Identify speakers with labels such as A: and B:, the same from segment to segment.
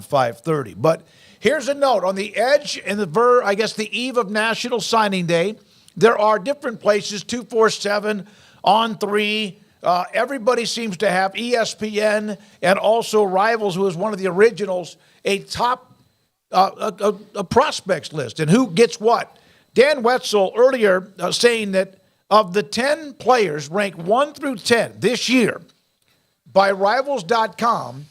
A: 5:30. But here's a note on the edge and the eve of National Signing Day. There are different places, 247, On 3. Everybody seems to have ESPN and also Rivals, who is one of the originals, a top a prospects list and who gets what. Dan Wetzel earlier saying that of the 10 players ranked 1 through 10 this year by Rivals.com,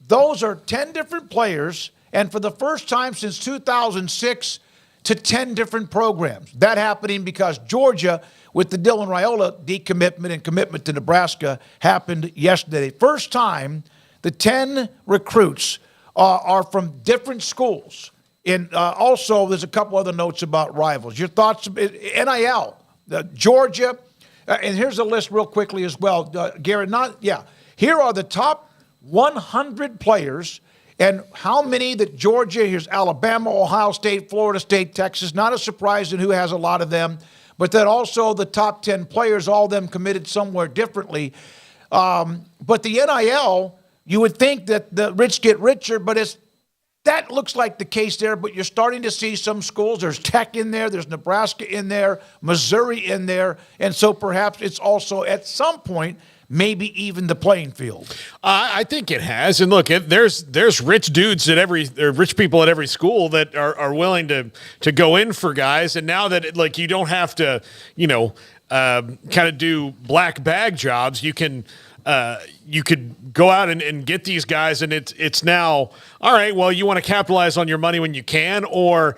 A: those are 10 different players, and for the first time since 2006, to 10 different programs. That happening because Georgia, with the Dylan Raiola decommitment and commitment to Nebraska, happened yesterday. First time the 10 recruits are from different schools. And also, there's a couple other notes about Rivals. Your thoughts, NIL, Georgia, and here's a list real quickly as well. Garrett, here are the top 100 players, and how many that Georgia, here's Alabama, Ohio State, Florida State, Texas, not a surprise in who has a lot of them, but then also the top 10 players, all of them committed somewhere differently. But the NIL, you would think that the rich get richer, but that looks like the case there, but you're starting to see some schools. There's Tech in there. There's Nebraska in there, Missouri in there. And so perhaps it's also at some point maybe even the playing field.
B: I think it has. And look, there's rich dudes rich people at every school that are willing to go in for guys. And now that you don't have to, kind of do black bag jobs, you can you could go out and get these guys, and it's now, all right, well, you want to capitalize on your money when you can, or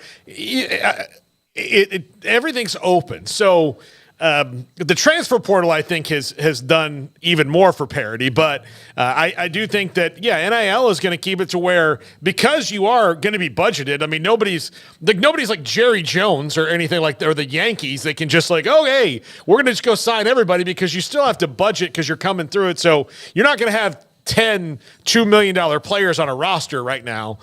B: everything's open. So the transfer portal, I think, has done even more for parity, but I do think that, NIL is going to keep it to where, because you are going to be budgeted, I mean, nobody's like Jerry Jones or anything like that, or the Yankees. They can just we're going to just go sign everybody, because you still have to budget because you're coming through it. So you're not going to have 10 $2 million players on a roster right now.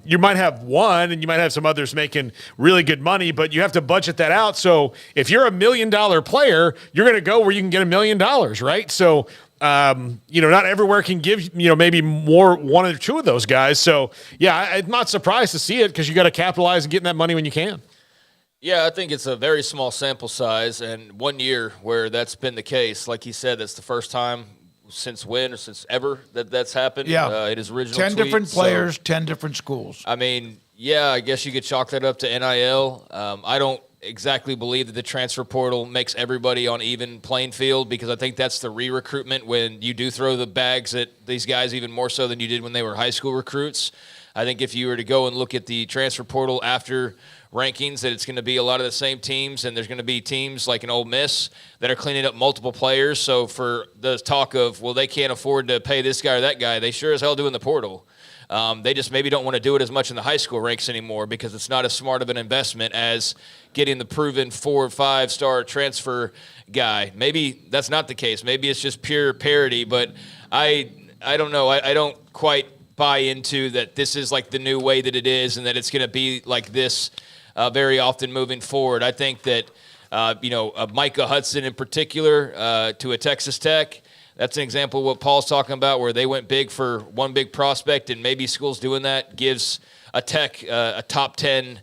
B: You might have one, and you might have some others making really good money, but you have to budget that out. So if you're $1 million player, you're going to go where you can get $1 million, right? So not everywhere can give maybe more one or two of those guys. So I'm not surprised to see it, because you got to capitalize and getting that money when you can.
C: Yeah, I think it's a very small sample size, and 1 year where that's been the case. Like he said, that's the first time since when or since ever that's happened.
A: Yeah.
C: It is original
A: 10
C: tweet,
A: different players, 10 different schools.
C: I mean, I guess you could chalk that up to NIL. I don't exactly believe that the transfer portal makes everybody on even playing field, because I think that's the re-recruitment when you do throw the bags at these guys even more so than you did when they were high school recruits. I think if you were to go and look at the transfer portal after rankings, that it's going to be a lot of the same teams, and there's going to be teams like an Ole Miss that are cleaning up multiple players. So for the talk of, well, they can't afford to pay this guy or that guy, they sure as hell do in the portal. They just maybe don't want to do it as much in the high school ranks anymore, because it's not as smart of an investment as getting the proven 4 or 5 star transfer guy. Maybe that's not the case. Maybe it's just pure parity, but I don't know. I don't quite buy into that this is like the new way that it is, and that it's going to be like this very often moving forward. I think that, Micah Hudson in particular to a Texas Tech, that's an example of what Paul's talking about, where they went big for one big prospect, and maybe schools doing that gives a Tech a top 10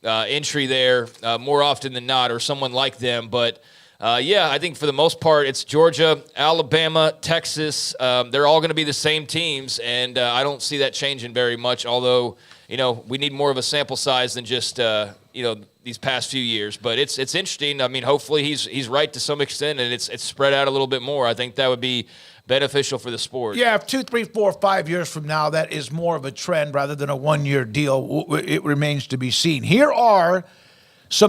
C: entry there more often than not, or someone like them. But, I think for the most part, it's Georgia, Alabama, Texas. They're all going to be the same teams, and I don't see that changing very much, although we need more of a sample size than just these past few years. But it's interesting. I mean, hopefully he's right to some extent, and it's spread out a little bit more. I think that would be beneficial for the sport.
A: Yeah, if 2, 3, 4, 5 years from now, that is more of a trend rather than a 1 year deal. It remains to be seen. Here are some